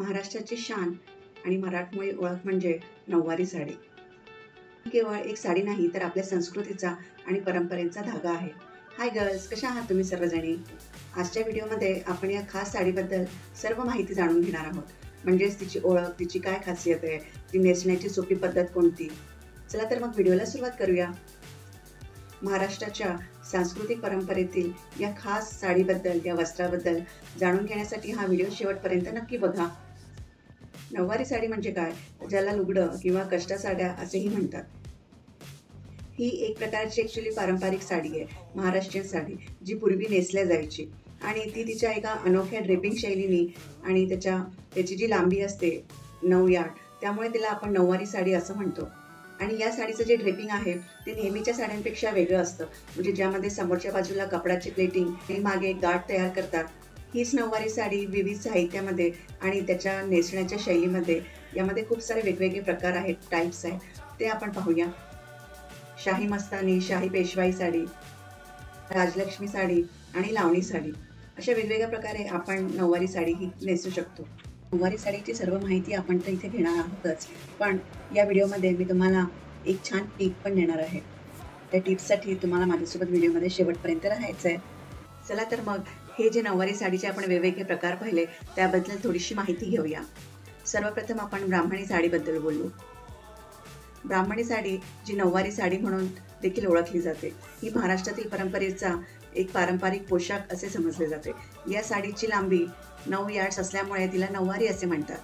महाराष्ट्राची शान आणि मराठमोळी ओळख म्हणजे नऊवारी साडी. ही केवळ एक साडी नाही, तर आपल्या संस्कृतीचा आणि परंपरेचा धागा आहे. हाय गर्ल्स, कशा आहात तुम्ही सर्वजणी? आजच्या व्हिडिओमध्ये आपण या खास साडीबद्दल सर्व माहिती जाणून घेणार आहोत. म्हणजेच तिची ओळख, तिची काय खासियत आहे, ती नेसण्याची सोपी पद्धत कोणती. चला तर मग व्हिडिओला सुरुवात करूया. महाराष्ट्राच्या सांस्कृतिक परंपरेतील या खास साडीबद्दल, या वस्त्राबद्दल जाणून घेण्यासाठी हा व्हिडिओ शेवटपर्यंत नक्की बघा. नऊवारी साडी म्हणजे काय, ज्याला लुगडं किंवा कष्टा साड्या असेही म्हणतात. ही एक प्रकारची ॲक्च्युली पारंपरिक साडी आहे, महाराष्ट्रीयन साडी, जी पूर्वी नेसल्या जायची आणि ती तिच्या एका अनोख्या ड्रेपिंग शैलीने आणि त्याची जी लांबी असते 9 यार्ड, त्यामुळे तिला आपण नऊवारी साडी असं म्हणतो. आणि या साडीचं जे ड्रेपिंग आहे ते नेहमीच्या साड्यांपेक्षा वेगळं असतं. म्हणजे ज्यामध्ये समोरच्या बाजूला कपडाची प्लेटिंग आणि मागे एक गाठ तयार करतात. हीच नऊवारी साडी विविध साहित्यामध्ये आणि त्याच्या नेसण्याच्या शैलीमध्ये यामध्ये खूप सारे वेगवेगळे प्रकार आहेत, टाईप्स आहेत, ते आपण पाहूया. शाही मस्तानी, शाही पेशवाई साडी, राजलक्ष्मी साडी आणि लावणी साडी, अशा वेगवेगळ्या प्रकारे आपण नऊवारी साडी ही नेसू शकतो. नऊवारी साडीची सर्व माहिती आपण तर इथे घेणार आहोतच, पण या व्हिडिओमध्ये मी तुम्हाला एक छान टिप पण देणार आहे. त्या टिप्ससाठी तुम्हाला माझ्यासोबत व्हिडिओमध्ये शेवटपर्यंत राहायचं आहे. चला तर मग हे जे नऊवारी साडीचे आपण वेगवेगळे प्रकार पाहिले त्याबद्दल थोडीशी माहिती घेऊया. सर्वप्रथम आपण ब्राह्मणी साडीबद्दल बोलू. ब्राह्मणी साडी, जी नऊवारी साडी म्हणून देखील ओळखली जाते, ही महाराष्ट्रातील परंपरेचा एक पारंपरिक पोशाख असे समजले जाते. या साडीची लांबी 9 यार्ड्स असल्यामुळे तिला नऊवारी असे म्हणतात.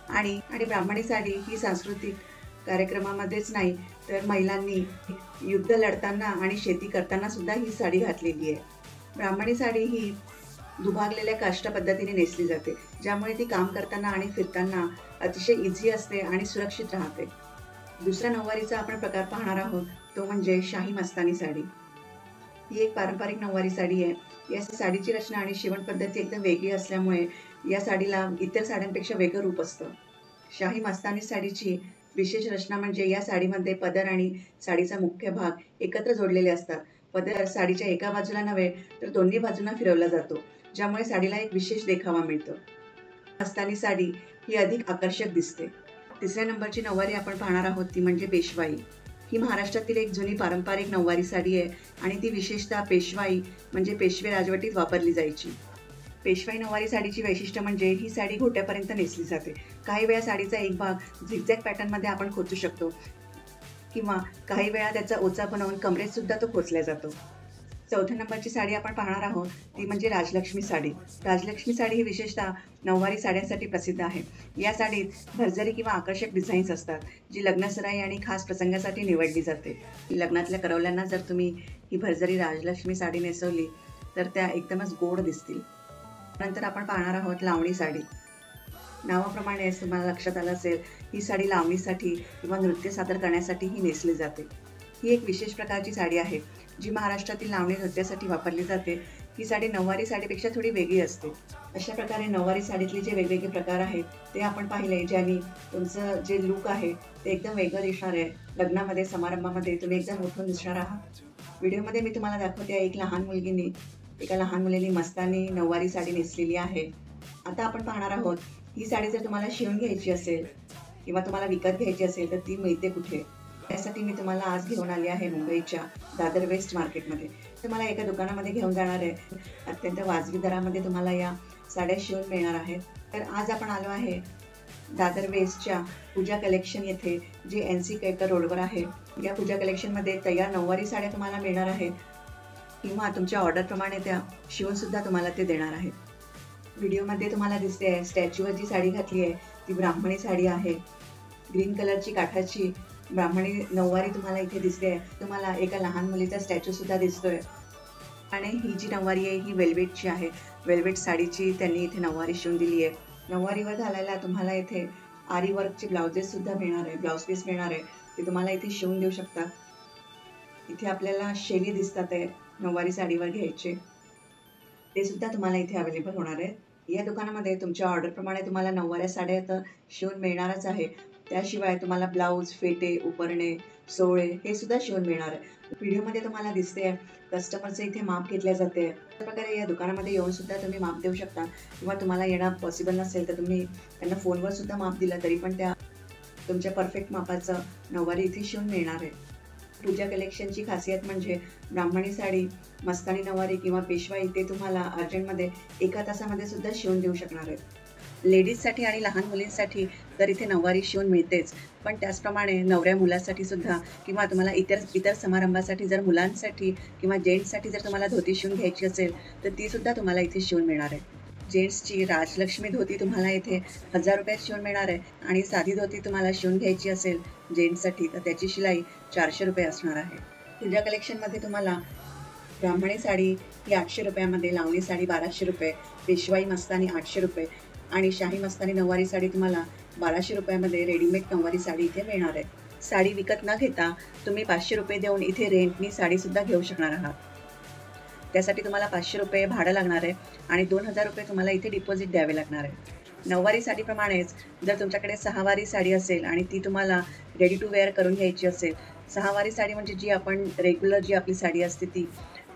आणि ब्राह्मणी साडी ही सांस्कृतिक कार्यक्रमामध्येच नाही, तर महिलांनी युद्ध लढताना आणि शेती करताना सुद्धा ही साडी घातलेली आहे. ब्राह्मणी साडी ही दुभागलेल्या काष्टा पद्धतीने नेसली जाते, ज्यामुळे ती काम करताना आणि फिरताना अतिशय इझी असते आणि सुरक्षित राहते. दुसरा नऊवारीचा आपण प्रकार पाहणार आहोत, तो म्हणजे शाही मस्तानी साडी. ही एक पारंपरिक नऊवारी साडी आहे. या साडीची रचना आणि शिवण पद्धती एकदम वेगळी असल्यामुळे या साडीला इतर साड्यांपेक्षा वेगळं रूप असतं. शाही मस्तानी साडीची विशेष रचना म्हणजे या साडीमध्ये पदर आणि साडीचा मुख्य भाग एकत्र जोडलेले असतात. पदर साडीच्या एका बाजूला नव्हे, तर दोन्ही बाजूंना फिरवला जातो, ज्यामुळे साडीला एक विशेष देखावा मिळतो. मस्तानी साडी ही अधिक आकर्षक दिसते. तिसऱ्या नंबरची नऊवारी आपण पाहणार आहोत, ती म्हणजे पेशवाई. ही महाराष्ट्रातील एक जुनी पारंपरिक नऊवारी साडी आहे आणि ती विशेषतः पेशवाई म्हणजे पेशवे राजवटीत वापरली जायची. पेशवाई नऊवारी साडीची वैशिष्ट्य म्हणजे ही साडी घोट्यापर्यंत नेसली जाते. काही वेळा साडीचा एक भाग झिगझॅग पॅटर्नमध्ये आपण खोचू शकतो किंवा काही वेळा त्याचा ओचा बनवून कमरेत सुद्धा तो खोचला जातो. चौथ्या नंबरची साडी आपण पाहणार आहोत, ती म्हणजे राजलक्ष्मी साडी. राजलक्ष्मी साडी ही विशेषतः नऊवारी साड्यांसाठी प्रसिद्ध आहे. या साडीत भरजरी किंवा आकर्षक डिझाईन्स असतात, जी लग्नसराई आणि खास प्रसंगासाठी निवडली जाते. लग्नातल्या करवल्यांना जर तुम्ही ही भरजरी राजलक्ष्मी साडी नेसवली तर त्या एकदमच गोड दिसतील. नंतर आपण पाहणार आहोत लावणी साडी. नावाप्रमाणेच तुम्हाला लक्षात आलं असेल, ही साडी लावणीसाठी किंवा नृत्य सादर करण्यासाठी ही नेसली जाते. ही एक विशेष प्रकारची साडी आहे, जी महाराष्ट्रातील लावणी नृत्यासाठी वापरली जाते. ही साडी नऊवारी साडीपेक्षा थोडी वेगळी असते. अशा प्रकारे नऊवारी साडीतले जे वेगवेगळे प्रकार आहेत ते आपण पाहिले, ज्यांनी तुमचं जे लूक आहे ते एकदम वेगळं दिसणार आहे. लग्नामध्ये, समारंभामध्ये तुम्ही एकदम उठून दिसणार आहात. व्हिडिओमध्ये मी तुम्हाला दाखवते एका लहान मुलीने मस्तानी नऊवारी साडी नेसलेली आहे. आता आपण पाहणार आहोत, ही साडी जर तुम्हाला शिवून घ्यायची असेल किंवा तुम्हाला विकत घ्यायची असेल तर ती मिळते कुठे. त्यासाठी मी तुम्हाला आज घेऊन आली आहे मुंबईच्या दादर वेस्ट मार्केटमध्ये. तर मला एका दुकानामध्ये घेऊन जाणार आहे. अत्यंत वाजवी दरामध्ये तुम्हाला या साड्या शिवून मिळणार आहेत. तर आज आपण आलो आहे दादर वेस्टच्या पूजा कलेक्शन येथे, जे NC केळकर रोडवर आहे. या पूजा कलेक्शनमध्ये तयार नऊवारी साड्या तुम्हाला मिळणार आहेत किंवा तुमच्या ऑर्डरप्रमाणे त्या शिवूनसुद्धा तुम्हाला ते देणार आहेत. व्हिडिओमध्ये तुम्हाला दिसते आहे स्टॅच्यूवर जी साडी घातली आहे ती ब्राह्मणी साडी आहे. ग्रीन कलरची काठाची ब्राह्मणी नऊवारी तुम्हाला इथे दिसते आहे. तुम्हाला एका लहान मुलीचा स्टॅच्यूसुद्धा दिसतोय. आणि ही जी नऊवारी आहे ही वेल्वेटची आहे. वेल्वेट साडीची त्यांनी इथे नऊवारी शिवून दिली आहे. नऊवारीवर घालायला तुम्हाला इथे आरी वर्कचे ब्लाउजेससुद्धा मिळणार आहे, ब्लाउज पीस मिळणार आहे, ते तुम्हाला इथे शिवून देऊ शकता. इथे आपल्याला शेली दिसतात आहे नऊवारी साडीवर घ्यायचे, ते सुद्धा तुम्हाला इथे अवेलेबल होणार आहे. या दुकानामध्ये तुमच्या ऑर्डरप्रमाणे तुम्हाला नऊवाऱ्या साड्या तर शिवून मिळणारच आहे. त्याशिवाय तुम्हाला ब्लाऊज, फेटे, उपरणे, सोळे हे सुद्धा शिवून मिळणार आहे. व्हिडिओमध्ये तुम्हाला दिसते कस्टमरचं इथे माप घेतले जाते. अशा प्रकारे या दुकानामध्ये येऊन सुद्धा तुम्ही माप देऊ शकता किंवा तुम्हाला येणं पॉसिबल नसेल तर तुम्ही त्यांना फोनवर सुद्धा माप दिलं तरी पण त्या तुमच्या परफेक्ट मापाचं नऊवारी इथे शिवून मिळणार आहे. पूजा कलेक्शनची खासियत म्हणजे ब्राह्मणी साडी, मस्तानी नऊवारी किंवा पेशवाई ते तुम्हाला अर्जंटमध्ये एका तासामध्ये सुद्धा शिवून देऊ शकणार आहेत. लेडीजसाठी आणि लहान मुलींसाठी तर इथे नऊवारी शिवून मिळतेच, पण त्याचप्रमाणे नवऱ्या मुलासाठी सुद्धा किंवा तुम्हाला इतर समारंभासाठी जर मुलांसाठी किंवा जेंट्ससाठी जर तुम्हाला धोती शिवून घ्यायची असेल तर ती सुद्धा तुम्हाला इथे शिवून मिळणार आहे. जेंट्सची राजलक्ष्मी धोती तुम्हाला इथे 1000 रुपयात शिवून मिळणार आहे आणि साधी धोती तुम्हाला शिवून घ्यायची असेल जेंट्ससाठी तर त्याची शिलाई 400 रुपये असणार आहे. पूजा कलेक्शनमध्ये तुम्हाला ब्राह्मणी साडी ही 800 रुपयामध्ये, लावणी साडी 1200 रुपये, पेशवाई मस्तानी 800 रुपये आणि शाही मस्तानी नऊवारी साडी तुम्हाला 1200 रुपयामध्ये रेडीमेड नऊवारी साडी इथे मिळणार आहे. साडी विकत न घेता तुम्ही 500 रुपये देऊन इथे रेंटनी साडीसुद्धा घेऊ शकणार आहात. त्यासाठी तुम्हाला 500 रुपये भाडं लागणार आहे आणि 2000 रुपये तुम्हाला इथे डिपॉझिट द्यावे लागणार आहे. नऊवारी साडीप्रमाणेच जर तुमच्याकडे सहावारी साडी असेल आणि ती तुम्हाला रेडी टू वेअर करून घ्यायची असेल, सहावारी साडी म्हणजे जी आपण रेग्युलर जी आपली साडी असते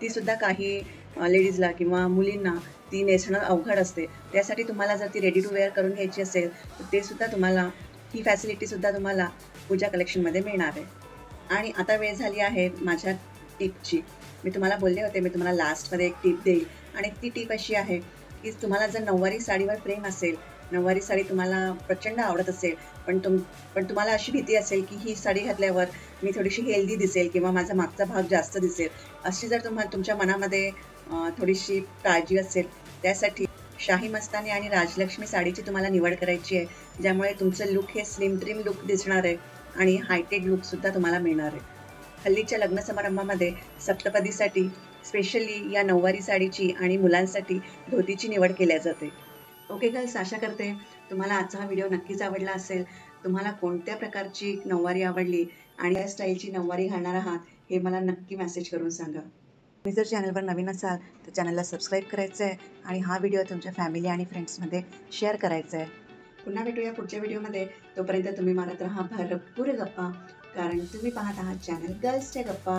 ती सुद्धा काही लेडीजला किंवा मुलींना ती नेसणं अवघड असते. त्यासाठी तुम्हाला जर ती रेडी टू वेअर करून घ्यायची असेल तर ते सुद्धा तुम्हाला ही फॅसिलिटीसुद्धा तुम्हाला पूजा कलेक्शनमध्ये मिळणार आहे. आणि आता वेळ झाली आहे माझ्या टिपची. मी तुम्हाला बोलले होते मी तुम्हाला लास्टमध्ये एक टिप देईल आणि ती टिप अशी आहे की तुम्हाला जर नऊवारी साडीवर प्रेम असेल, नऊवारी साडी तुम्हाला प्रचंड आवडत असेल, पण तुम्हाला अशी भीती असेल की ही साडी घातल्यावर मी थोडीशी हेल्दी दिसेल किंवा माझा मागचा भाग जास्त दिसेल, अशी जर तुमच्या मनामध्ये थोडीशी काळजी असेल, त्यासाठी शाही मस्तानी आणि राजलक्ष्मी साडीची तुम्हाला निवड करायची आहे, ज्यामुळे तुमचं लुक हे स्लिम ट्रिम लुक दिसणार आहे आणि हायटेड लुकसुद्धा तुम्हाला मिळणार आहे. हल्लीच्या लग्न समारंभामध्ये सप्तपदीसाठी स्पेशली या नऊवारी साडीची आणि मुलांसाठी धोतीची निवड केल्या जाते. ओके गर्ल्स, आशा करते तुम्हाला आजचा हा व्हिडिओ नक्कीच आवडला असेल. तुम्हाला कोणत्या प्रकारची नऊवारी आवडली आणि या स्टाईलची नऊवारी घालणार आहात हे मला नक्की मेसेज करून सांगा. तुम्ही जर चॅनलवर नवीन असाल तर चॅनलला सबस्क्राईब करायचं आहे आणि हा व्हिडिओ तुमच्या फॅमिली आणि फ्रेंड्समध्ये शेअर करायचा आहे. पुन्हा भेटूया पुढच्या व्हिडिओमध्ये. तोपर्यंत तुम्ही मारत राहा भरपूर गप्पा, कारण तुम्ही पाहत आहात चॅनल गर्ल्सच्या गप्पा.